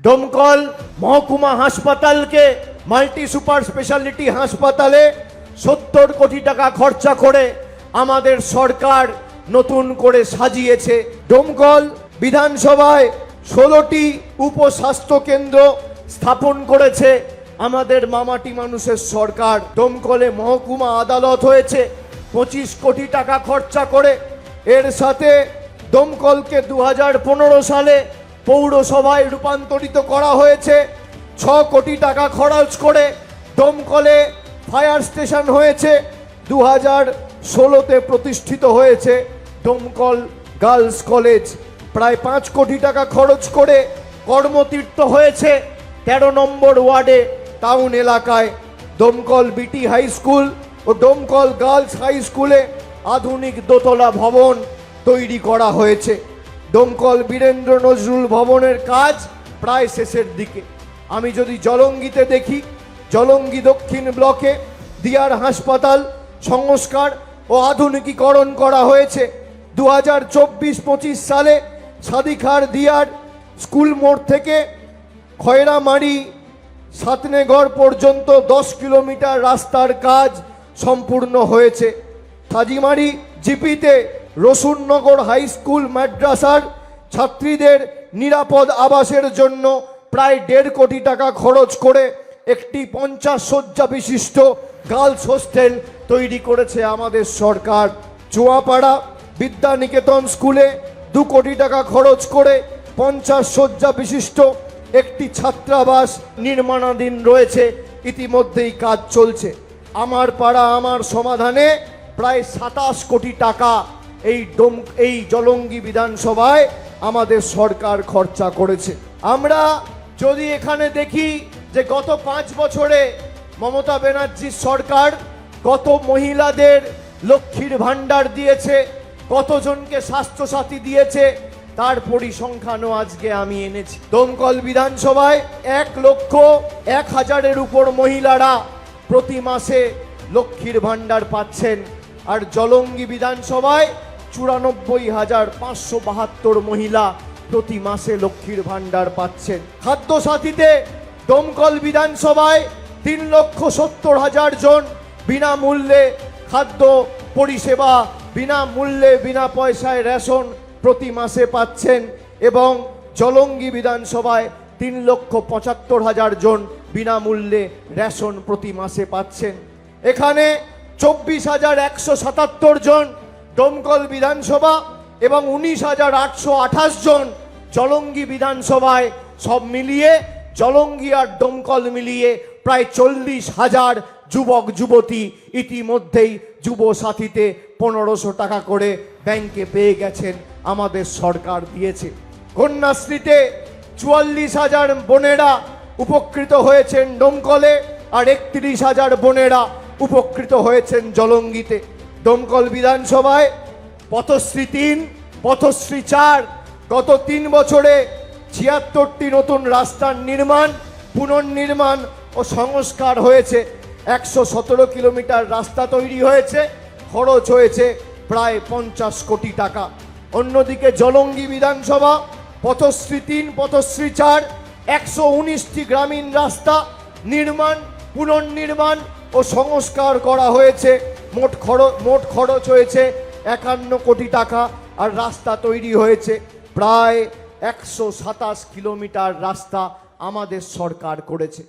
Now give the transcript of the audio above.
ডোমকল মহকুমা হাসপাতালকে multi super speciality হাসপাতালে 70 কোটি টাকা খরচা করে আমাদের সরকার নতুন করে সাজিয়েছে। ডোমকল বিধানসভায় 16টি উপস্বাস্থ্য কেন্দ্র স্থাপন করেছে আমাদের মামাটি মানুষের সরকার। ডোমকলে মহকুমা আদালত হয়েছে 25 কোটি টাকা খরচা করে। এর সাথে ডোমকলকে 2015 সালে পৌরসভায় রূপান্তরিত করা হয়েছে। 6 কোটি টাকা খরচ করে ডোমকলে ফায়ার স্টেশন হয়েছে। 2016-তে প্রতিষ্ঠিত হয়েছে ডোমকল গার্লস কলেজ। প্রায় 5 কোটি টাকা খরচ করে কর্মতীর্থ হয়েছে 13 নম্বর ওয়ার্ডে টাউন এলাকায়। ডোমকল বিটি হাই স্কুল ও ডোমকল গার্লস হাই স্কুলে আধুনিক দোতলা ভবন তৈরি করা হয়েছে। ডোমকল বীরেন্দ্র নজরুল ভবনের কাজ প্রায় শেষের দিকে। আমি যদি জলঙ্গিতে দেখি, জলঙ্গি দক্ষিণ ব্লকে দিয়ার হাসপাতাল সংস্কার ও আধুনিকীকরণ করা হয়েছে। 2024-25 সালে সাদিখার দিয়ার স্কুল মোড় থেকে খয়রামারি সাতনেগড় পর্যন্ত 10 কিলোমিটার রাস্তার কাজ সম্পূর্ণ হয়েছে। থাজিমারি জিপিতে রসুননগর হাই স্কুল মাদ্রাসার ছাত্রীদের নিরাপদ আবাসের জন্য প্রায় 1.5 কোটি টাকা খরচ করে একটি 50 শয্যা বিশিষ্ট গার্লস হোস্টেল তৈরি করেছে আমাদের সরকার। চুয়াপাড়া বিদ্যানিকেতন স্কুলে 2 কোটি টাকা খরচ করে 50 শয্যা বিশিষ্ট একটি ছাত্রাবাস নির্মাণাধীন রয়েছে, ইতিমধ্যেই কাজ চলছে। আমার পাড়া আমার সমাধানে প্রায় 27 কোটি টাকা এই জলঙ্গি বিধানসভায় আমাদের সরকার খরচা করেছে। আমরা যদি এখানে দেখি যে গত 5 বছরে মমতা ব্যানার্জির সরকার কত মহিলাদের লক্ষ্মীর ভাণ্ডার দিয়েছে, কতজনকে স্বাস্থ্যসাথী দিয়েছে, তার পরিসংখ্যানও আজকে আমি এনেছি। ডোমকল বিধানসভায় 1,01,000-এর উপর মহিলারা প্রতি মাসে লক্ষ্মীর ভাণ্ডার পাচ্ছেন। আর জলঙ্গি বিধানসভায় 94,572 মহিলা প্রতি মাসে লক্ষ্মীর ভাণ্ডার পাচ্ছেন। খাদ্য সাথীতে ডোমকল বিধানসভায় 3,70,000 জন বিনামূল্যে খাদ্য পরিষেবা, বিনামূল্যে বিনা পয়সায় রেশন প্রতি মাসে পাচ্ছেন। এবং জলঙ্গি বিধানসভায় 3,75,000 জন বিনামূল্যে রেশন প্রতি মাসে পাচ্ছেন। এখানে 24,177 জন ডোমকল বিধানসভা এবং 19,828 জন জলঙ্গি বিধানসভায়, সব মিলিয়ে জলঙ্গি আর ডোমকল মিলিয়ে প্রায় 40,000 যুবক যুবতী ইতিমধ্যেই যুব সাথীতে 1500 টাকা করে ব্যাংকে পেয়ে গেছেন, আমাদের সরকার দিয়েছে। কন্যাশ্রীতে 44,000 বোনেরা উপকৃত হয়েছেন ডোমকলে, আর 31,000 বোনেরা উপকৃত হয়েছেন জলঙ্গিতে। ডোমকল বিধানসভায় পথশ্রী 3, পথশ্রী 4, গত 3 বছরে 76টি নতুন রাস্তার নির্মাণ, পুনর্নির্মাণ ও সংস্কার হয়েছে। 117 কিলোমিটার রাস্তা তৈরি হয়েছে, খরচ হয়েছে প্রায় 50 কোটি টাকা। অন্যদিকে জলঙ্গি বিধানসভা পথশ্রী 3, পথশ্রী 4, 119টি গ্রামীণ রাস্তা নির্মাণ, পুনর্নির্মাণ ও সংস্কার করা হয়েছে। মোট খরচ হয়েছে 51 কোটি টাকা। আর রাস্তা তৈরি হয়েছে প্রায় 127 কিলোমিটার রাস্তা আমাদের সরকার করেছে।